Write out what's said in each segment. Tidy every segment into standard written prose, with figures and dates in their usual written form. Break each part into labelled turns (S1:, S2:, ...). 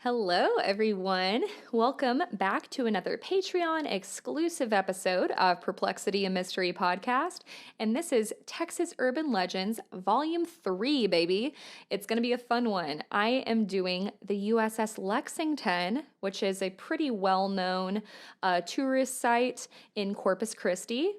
S1: Hello, everyone. Welcome back to another Patreon exclusive episode of Perplexity and Mystery Podcast. And this is Texas Urban Legends Volume 3, baby. It's going to be a fun one. I am doing the U.S.S. Lexington, which is a pretty well-known tourist site in Corpus Christi.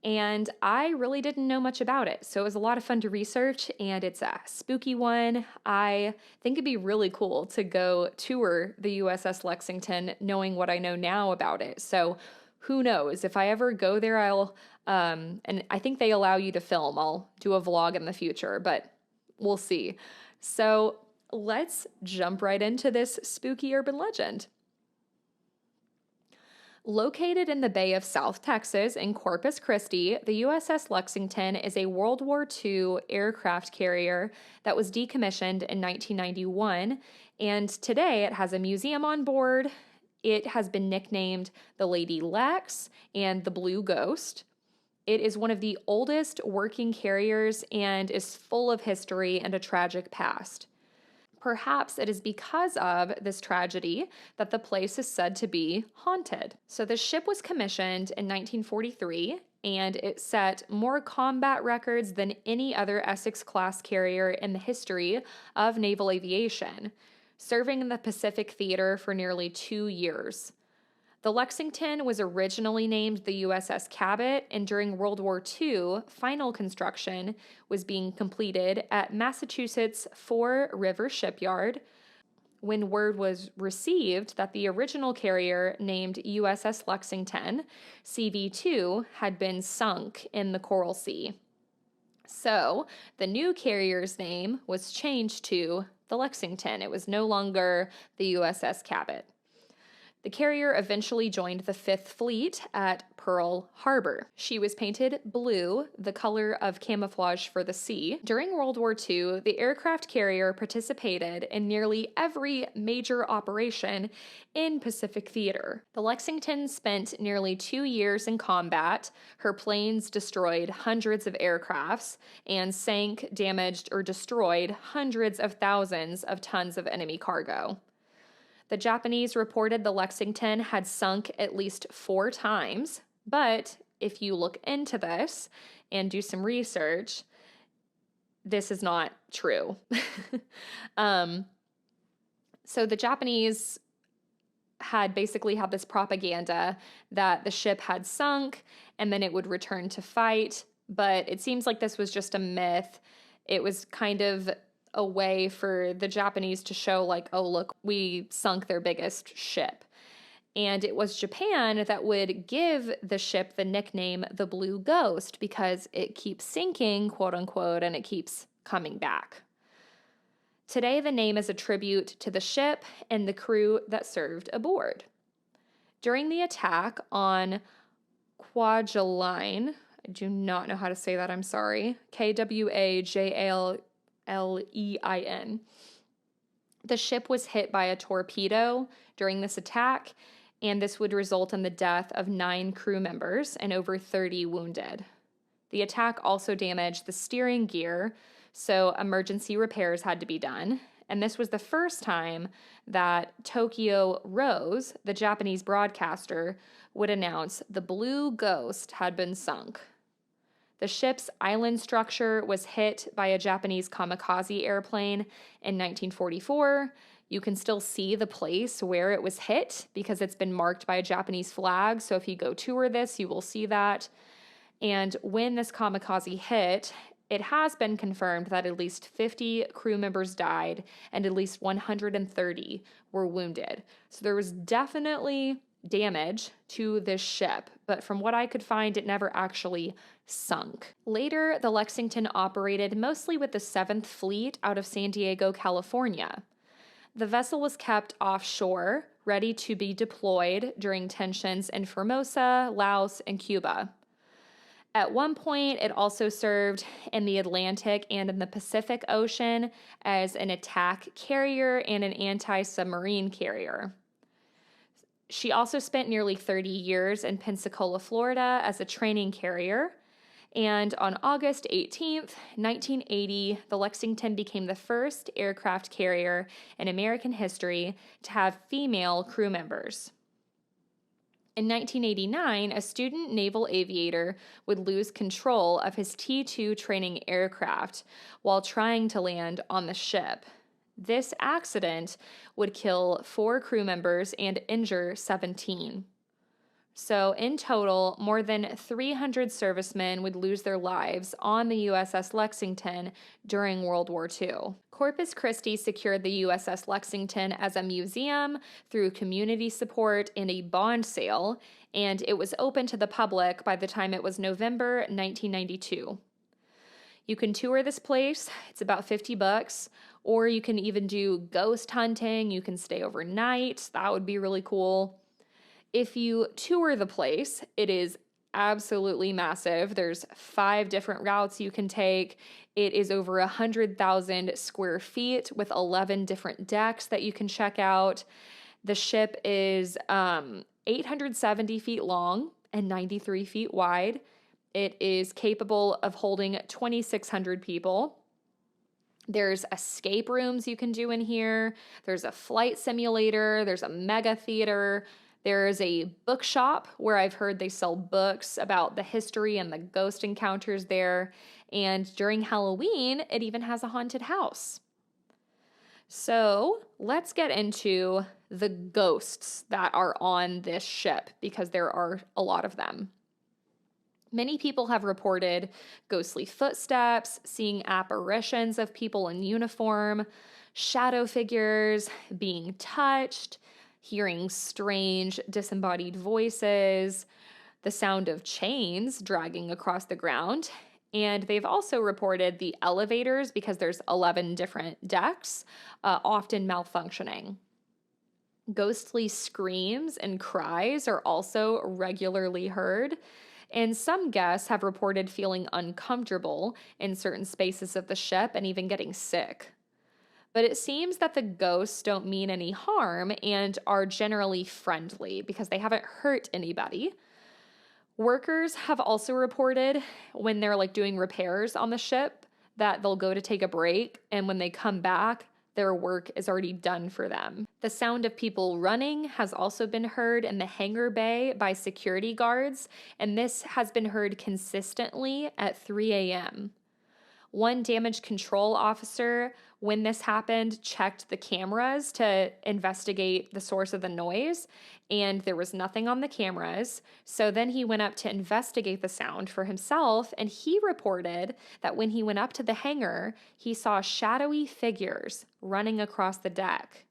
S1: And I really didn't know much about it. So it was a lot of fun to research, and it's a spooky one. I think it'd be really cool to go tour the U.S.S. Lexington knowing what I know now about it. So who knows? If I ever go there, and I think they allow you to film. I'll do a vlog in the future, but we'll see. So let's jump right into this spooky urban legend. Located in the Bay of South Texas in Corpus Christi, the U.S.S. Lexington is a World War II aircraft carrier that was decommissioned in 1991, and today it has a museum on board. It has been nicknamed the Lady Lex and the Blue Ghost. It is one of the oldest working carriers and is full of history and a tragic past. Perhaps it is because of this tragedy that the place is said to be haunted. So the ship was commissioned in 1943, and it set more combat records than any other Essex-class carrier in the history of naval aviation, serving in the Pacific Theater for nearly 2 years. The Lexington was originally named the U.S.S. Cabot, and during World War II, final construction was being completed at Massachusetts' Fore River Shipyard when word was received that the original carrier named U.S.S. Lexington, CV-2, had been sunk in the Coral Sea. So the new carrier's name was changed to the Lexington. It was no longer the U.S.S. Cabot. The carrier eventually joined the Fifth Fleet at Pearl Harbor. She was painted blue, the color of camouflage for the sea. During World War II, the aircraft carrier participated in nearly every major operation in Pacific Theater. The Lexington spent nearly 2 years in combat. Her planes destroyed hundreds of aircrafts and sank, damaged, or destroyed hundreds of thousands of tons of enemy cargo. The Japanese reported the Lexington had sunk at least 4 times, but if you look into this and do some research, this is not true. So the Japanese had basically had this propaganda that the ship had sunk and then it would return to fight, but it seems like this was just a myth. It was kind of a way for the Japanese to show like, oh, look, we sunk their biggest ship. And it was Japan that would give the ship the nickname the Blue Ghost because it keeps sinking, quote unquote, and it keeps coming back. Today, the name is a tribute to the ship and the crew that served aboard. During the attack on Kwajalein, I do not know how to say that, I'm sorry, Kwajalein, the ship was hit by a torpedo during this attack, and this would result in the death of 9 crew members and over 30 wounded. The attack also damaged the steering gear, so emergency repairs had to be done, and this was the first time that Tokyo Rose, the Japanese broadcaster, would announce the Blue Ghost had been sunk. The ship's island structure was hit by a Japanese kamikaze airplane in 1944. You can still see the place where it was hit because it's been marked by a Japanese flag. So if you go tour this, you will see that. And when this kamikaze hit, it has been confirmed that at least 50 crew members died and at least 130 were wounded. So there was definitely damage to this ship, but from what I could find, it never actually sunk. Later, the Lexington operated mostly with the 7th Fleet out of San Diego, California. The vessel was kept offshore, ready to be deployed during tensions in Formosa, Laos, and Cuba. At one point, it also served in the Atlantic and in the Pacific Ocean as an attack carrier and an anti-submarine carrier. She also spent nearly 30 years in Pensacola, Florida as a training carrier, And on August 18th, 1980, the Lexington became the first aircraft carrier in American history to have female crew members. In 1989, a student naval aviator would lose control of his T-2 training aircraft while trying to land on the ship. This accident would kill 4 crew members and injure 17. So, in total, more than 300 servicemen would lose their lives on the U.S.S. Lexington during World War II. Corpus Christi secured the U.S.S. Lexington as a museum through community support and a bond sale, and it was open to the public by the time it was November 1992. You can tour this place, it's about $50, or you can even do ghost hunting, you can stay overnight, that would be really cool. If you tour the place, it is absolutely massive. There's 5 different routes you can take. It is over 100,000 square feet with 11 different decks that you can check out. The ship is 870 feet long and 93 feet wide. It is capable of holding 2,600 people. There's escape rooms you can do in here. There's a flight simulator. There's a mega theater. There's a bookshop where I've heard they sell books about the history and the ghost encounters there. And during Halloween, it even has a haunted house. So let's get into the ghosts that are on this ship because there are a lot of them. Many people have reported ghostly footsteps, seeing apparitions of people in uniform, shadow figures, being touched, hearing strange disembodied voices, the sound of chains dragging across the ground. And they've also reported the elevators, because there's 11 different decks, often malfunctioning. Ghostly screams and cries are also regularly heard. And some guests have reported feeling uncomfortable in certain spaces of the ship and even getting sick. But it seems that the ghosts don't mean any harm and are generally friendly because they haven't hurt anybody. Workers have also reported when they're doing repairs on the ship that they'll go to take a break, and when they come back, their work is already done for them. The sound of people running has also been heard in the hangar bay by security guards, and this has been heard consistently at 3 a.m. One damage control officer, when this happened, checked the cameras to investigate the source of the noise, and there was nothing on the cameras. So then he went up to investigate the sound for himself, and he reported that when he went up to the hangar, he saw shadowy figures running across the deck.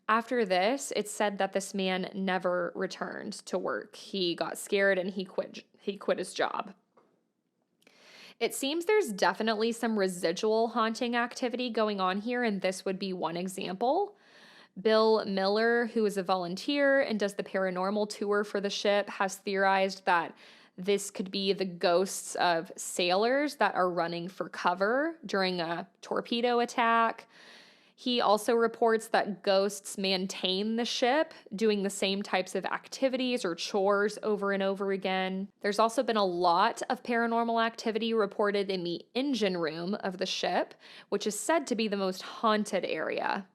S1: After this, it's said that this man never returned to work. He got scared and he quit his job. It seems there's definitely some residual haunting activity going on here, and this would be one example. Bill Miller, who is a volunteer and does the paranormal tour for the ship, has theorized that this could be the ghosts of sailors that are running for cover during a torpedo attack. He also reports that ghosts maintain the ship, doing the same types of activities or chores over and over again. There's also been a lot of paranormal activity reported in the engine room of the ship, which is said to be the most haunted area.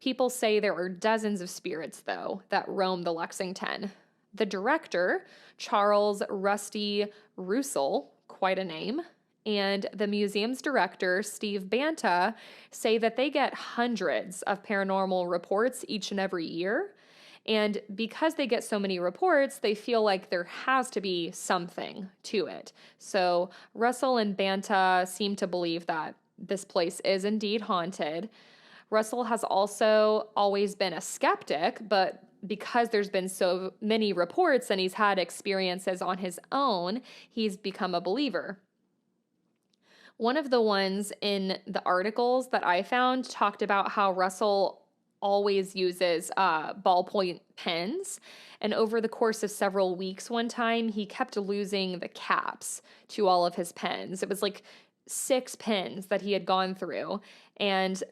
S1: People say there are dozens of spirits, though, that roam the Lexington. The director, Charles Rusty Russell, quite a name, and the museum's director, Steve Banta, say that they get hundreds of paranormal reports each and every year. And because they get so many reports, they feel like there has to be something to it. So Russell and Banta seem to believe that this place is indeed haunted. Russell has also always been a skeptic, but because there's been so many reports and he's had experiences on his own, he's become a believer. One of the ones in the articles that I found talked about how Russell always uses ballpoint pens. And over the course of several weeks one time, he kept losing the caps to all of his pens. It was 6 pens that he had gone through. And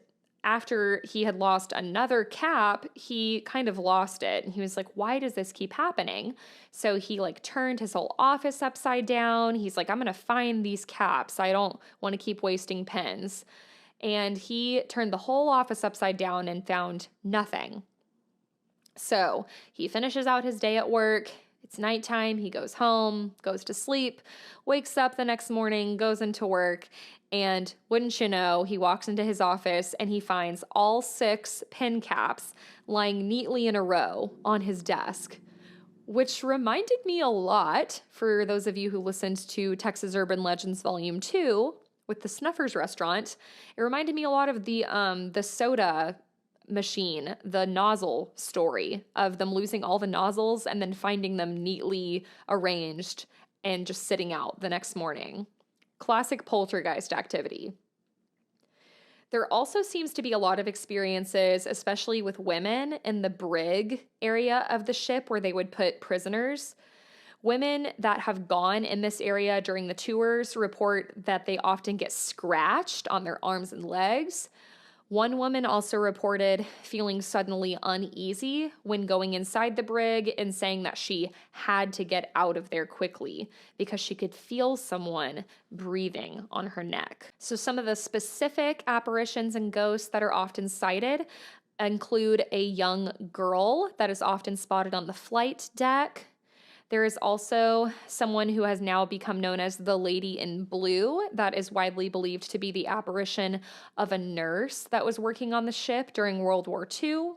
S1: after he had lost another cap, he kind of lost it. And he was like, why does this keep happening? So he like turned his whole office upside down. He's like, I'm going to find these caps. I don't want to keep wasting pens. And he turned the whole office upside down and found nothing. So he finishes out his day at work. It's nighttime. He goes home, goes to sleep, wakes up the next morning, goes into work, and wouldn't you know, he walks into his office and he finds all 6 pen caps lying neatly in a row on his desk, which reminded me a lot, for those of you who listened to Texas Urban Legends Volume 2 with the Snuffers restaurant. It reminded me a lot of the soda machine, the nozzle story of them losing all the nozzles and then finding them neatly arranged and just sitting out the next morning. Classic poltergeist activity. There also seems to be a lot of experiences, especially with women in the brig area of the ship where they would put prisoners. Women that have gone in this area during the tours report that they often get scratched on their arms and legs. One woman also reported feeling suddenly uneasy when going inside the brig and saying that she had to get out of there quickly because she could feel someone breathing on her neck. So some of the specific apparitions and ghosts that are often cited include a young girl that is often spotted on the flight deck. There is also someone who has now become known as the Lady in Blue that is widely believed to be the apparition of a nurse that was working on the ship during World War II.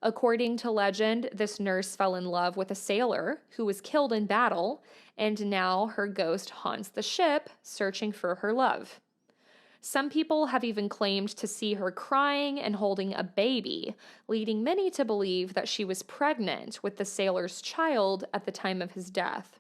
S1: According to legend, this nurse fell in love with a sailor who was killed in battle, and now her ghost haunts the ship, searching for her love. Some people have even claimed to see her crying and holding a baby, leading many to believe that she was pregnant with the sailor's child at the time of his death.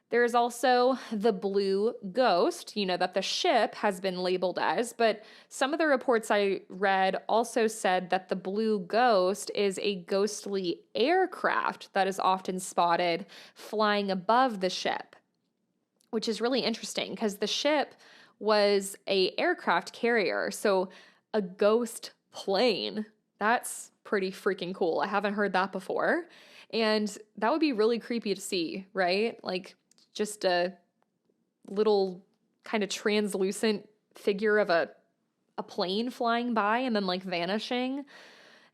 S1: There is also the blue ghost, that the ship has been labeled as, but some of the reports I read also said that the blue ghost is a ghostly aircraft that is often spotted flying above the ship, which is really interesting because the ship was a aircraft carrier, so a ghost plane. That's pretty freaking cool. I haven't heard that before. And that would be really creepy to see, right? Like just a little kind of translucent figure of a plane flying by and then like vanishing.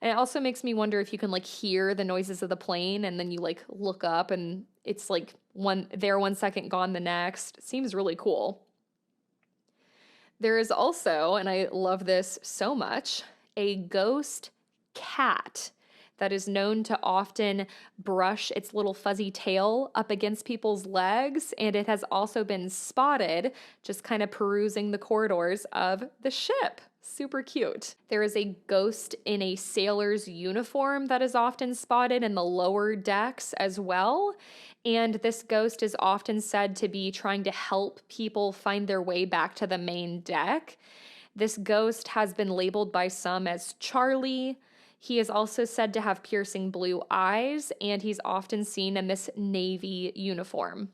S1: And it also makes me wonder if you can like hear the noises of the plane and then you like look up and it's like one second, gone the next. It seems really cool. There is also, and I love this so much, a ghost cat that is known to often brush its little fuzzy tail up against people's legs, and it has also been spotted just kind of perusing the corridors of the ship. Super cute. There is a ghost in a sailor's uniform that is often spotted in the lower decks as well. And this ghost is often said to be trying to help people find their way back to the main deck. This ghost has been labeled by some as Charlie. He is also said to have piercing blue eyes, and he's often seen in this Navy uniform.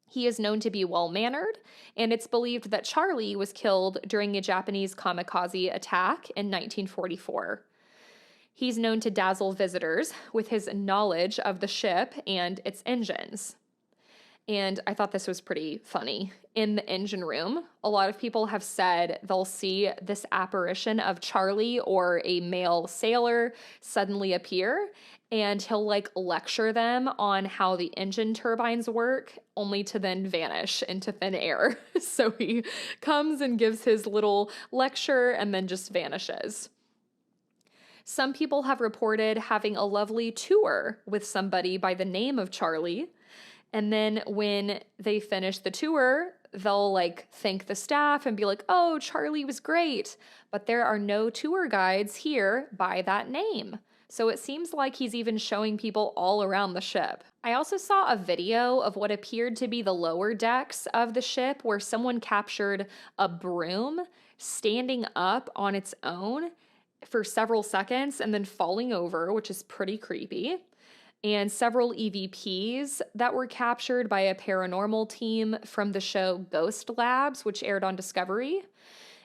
S1: He is known to be well-mannered, and it's believed that Charlie was killed during a Japanese kamikaze attack in 1944. He's known to dazzle visitors with his knowledge of the ship and its engines. And I thought this was pretty funny. In the engine room, a lot of people have said they'll see this apparition of Charlie or a male sailor suddenly appear, and he'll like lecture them on how the engine turbines work, only to then vanish into thin air. So he comes and gives his little lecture and then just vanishes. Some people have reported having a lovely tour with somebody by the name of Charlie. And then when they finish the tour, they'll like thank the staff and be like, oh, Charlie was great. But there are no tour guides here by that name. So it seems like he's even showing people all around the ship. I also saw a video of what appeared to be the lower decks of the ship where someone captured a broom standing up on its own for several seconds and then falling over, which is pretty creepy. And several EVPs that were captured by a paranormal team from the show Ghost Labs, which aired on Discovery.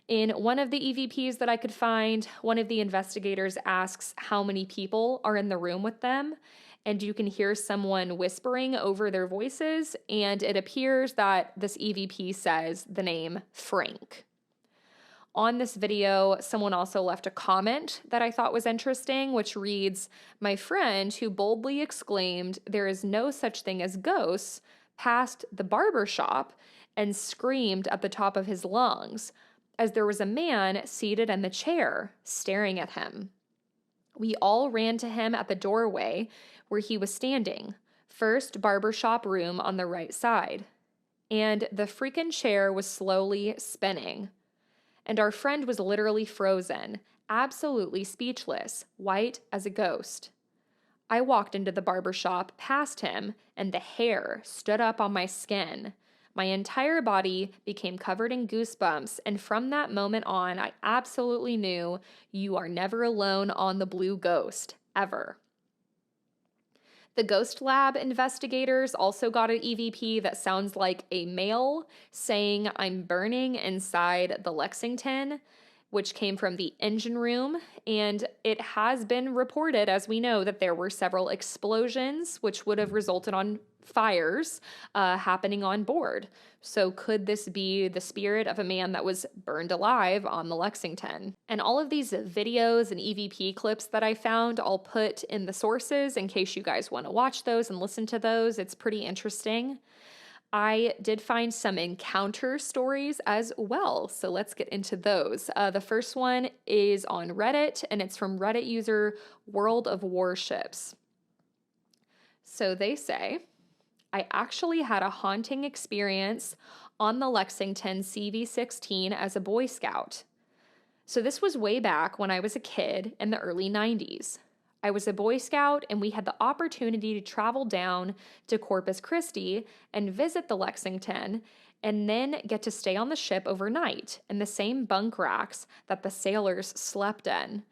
S1: In one of the EVPs that I could find, one of the investigators asks how many people are in the room with them, and you can hear someone whispering over their voices, and it appears that this EVP says the name Frank. On this video, someone also left a comment that I thought was interesting, which reads, "My friend who boldly exclaimed, 'There is no such thing as ghosts,' passed the barber shop and screamed at the top of his lungs, as there was a man seated in the chair staring at him. We all ran to him at the doorway where he was standing, first barbershop room on the right side. And the freaking chair was slowly spinning. And our friend was literally frozen, absolutely speechless, white as a ghost. I walked into the barbershop past him, and the hair stood up on my skin. My entire body became covered in goosebumps, and from that moment on, I absolutely knew you are never alone on the Blue Ghost, ever." The Ghost Lab investigators also got an EVP that sounds like a male saying, "I'm burning inside the Lexington," which came from the engine room, and it has been reported, as we know, that there were several explosions which would have resulted on fires happening on board. So could this be the spirit of a man that was burned alive on the Lexington? And all of these videos and EVP clips that I found, I'll put in the sources in case you guys want to watch those and listen to those. It's pretty interesting. I did find some encounter stories as well, so let's get into those. The first one is on Reddit, and it's from Reddit user World of Warships. So they say, "I actually had a haunting experience on the Lexington CV-16 as a Boy Scout. So this was way back when I was a kid in the early 90s. I was a Boy Scout, and we had the opportunity to travel down to Corpus Christi and visit the Lexington, and then get to stay on the ship overnight in the same bunk racks that the sailors slept in.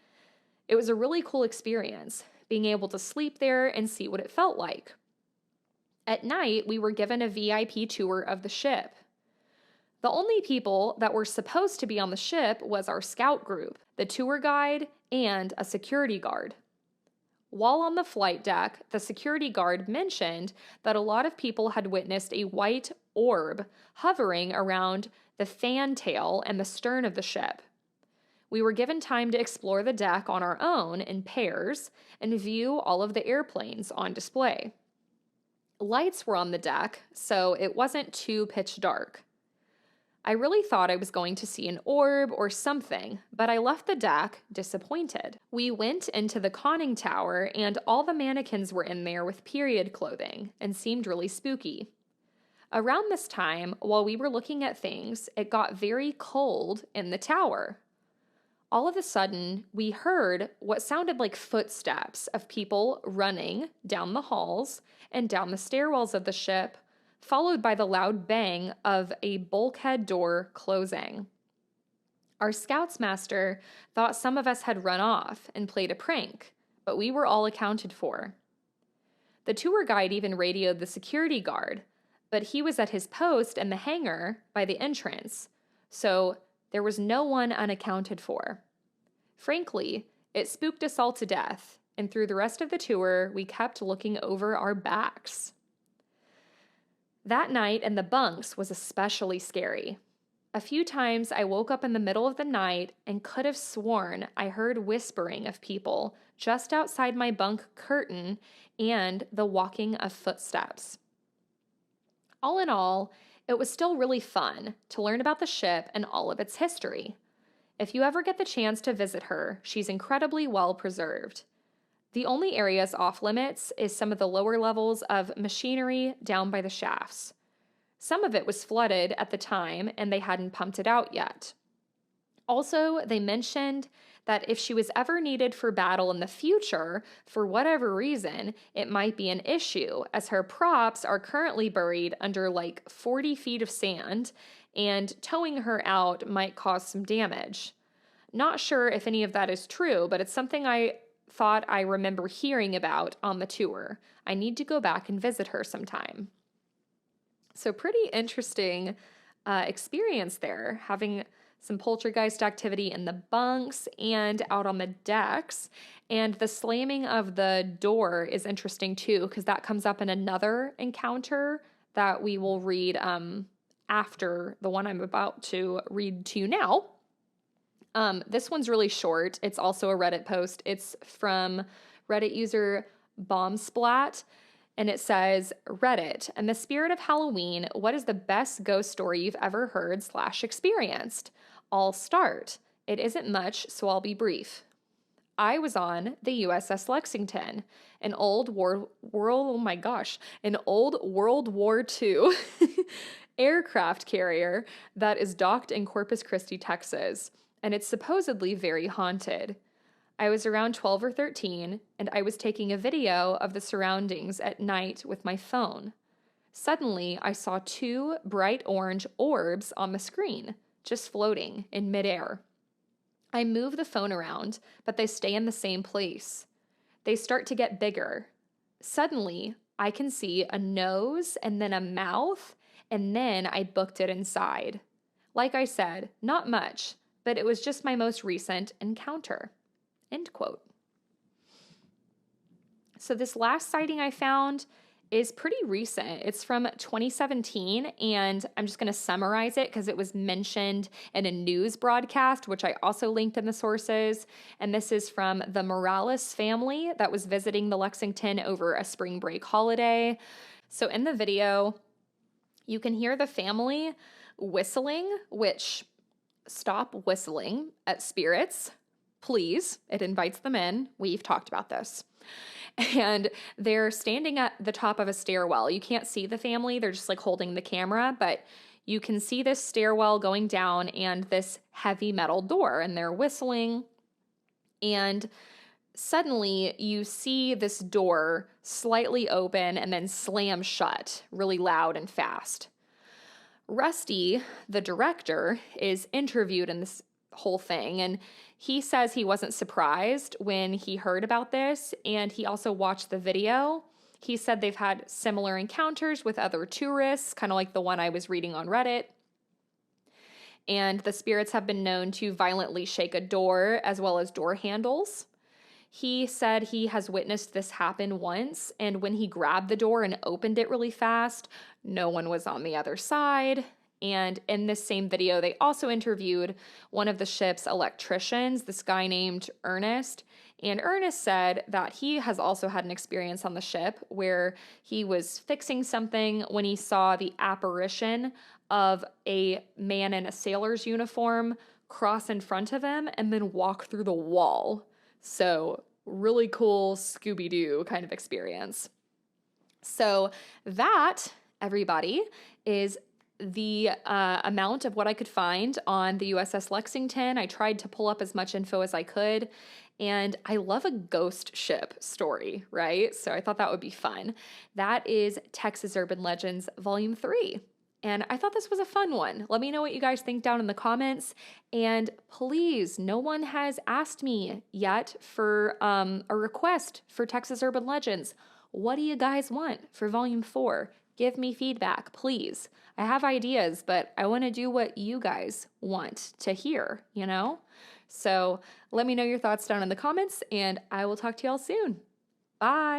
S1: It was a really cool experience, being able to sleep there and see what it felt like. At night, we were given a VIP tour of the ship. The only people that were supposed to be on the ship was our scout group, the tour guide, and a security guard. While on the flight deck, the security guard mentioned that a lot of people had witnessed a white orb hovering around the fantail and the stern of the ship. We were given time to explore the deck on our own in pairs and view all of the airplanes on display. Lights were on the deck, so it wasn't too pitch dark. I really thought I was going to see an orb or something, but I left the deck disappointed. We went into the conning tower, and all the mannequins were in there with period clothing and seemed really spooky. Around this time, while we were looking at things, it got very cold in the tower. All of a sudden, we heard what sounded like footsteps of people running down the halls and down the stairwells of the ship, followed by the loud bang of a bulkhead door closing. Our Scoutsmaster thought some of us had run off and played a prank, but we were all accounted for. The tour guide even radioed the security guard, but he was at his post in the hangar by the entrance, so there was no one unaccounted for. Frankly, it spooked us all to death, and through the rest of the tour, we kept looking over our backs. That night in the bunks was especially scary. A few times I woke up in the middle of the night and could have sworn I heard whispering of people just outside my bunk curtain and the walking of footsteps. All in all, it was still really fun to learn about the ship and all of its history. If you ever get the chance to visit her, she's incredibly well preserved. The only areas off limits is some of the lower levels of machinery down by the shafts. Some of it was flooded at the time, and they hadn't pumped it out yet. Also, they mentioned that if she was ever needed for battle in the future, for whatever reason, it might be an issue, as her props are currently buried under like 40 feet of sand, and towing her out might cause some damage. Not sure if any of that is true, but it's something I thought I remember hearing about on the tour. I need to go back and visit her sometime. So pretty interesting experience there, having some poltergeist activity in the bunks and out on the decks. And the slamming of the door is interesting too, because that comes up in another encounter that we will read after the one I'm about to read to you now. This one's really short. It's also a Reddit post. It's from Reddit user Bombsplat. And it says, Reddit, in the spirit of Halloween, what is the best ghost story you've ever heard / experienced? I'll start. It isn't much, so I'll be brief. I was on the U.S.S. Lexington, an old World War II aircraft carrier that is docked in Corpus Christi, Texas, and it's supposedly very haunted. I was around 12 or 13, and I was taking a video of the surroundings at night with my phone. Suddenly, I saw 2 bright orange orbs on the screen, just floating in midair. I move the phone around, but they stay in the same place. They start to get bigger. Suddenly, I can see a nose and then a mouth, and then I booked it inside. Like I said, not much, but it was just my most recent encounter. End quote. So this last sighting I found is pretty recent. It's from 2017, and I'm just going to summarize it because it was mentioned in a news broadcast, which I also linked in the sources. And this is from the Morales family that was visiting the Lexington over a spring break holiday. So in the video, you can hear the family whistling, which stop whistling at spirits. Please, it invites them in. We've talked about this. And they're standing at the top of a stairwell. You can't see the family. They're just like holding the camera, but you can see this stairwell going down and this heavy metal door, and they're whistling. And suddenly you see this door slightly open and then slam shut really loud and fast. Rusty, the director, is interviewed in this whole thing, and he says he wasn't surprised when he heard about this, and he also watched the video. He said they've had similar encounters with other tourists, kind of like the one I was reading on Reddit, and the spirits have been known to violently shake a door as well as door handles. He said he has witnessed this happen once, and when he grabbed the door and opened it really fast, no one was on the other side. And in this same video, they also interviewed one of the ship's electricians, this guy named Ernest. And Ernest said that he has also had an experience on the ship where he was fixing something when he saw the apparition of a man in a sailor's uniform cross in front of him and then walk through the wall. So really cool Scooby-Doo kind of experience. So that, everybody, is the amount of what I could find on the U.S.S. Lexington. I tried to pull up as much info as I could, and I love a ghost ship story, right? So I thought that would be fun. That is Texas Urban Legends Volume 3. And I thought this was a fun one. Let me know what you guys think down in the comments. And please, no one has asked me yet for a request for Texas Urban Legends. What do you guys want for Volume 4? Give me feedback, please. I have ideas, but I want to do what you guys want to hear, you know? So let me know your thoughts down in the comments, and I will talk to y'all soon. Bye.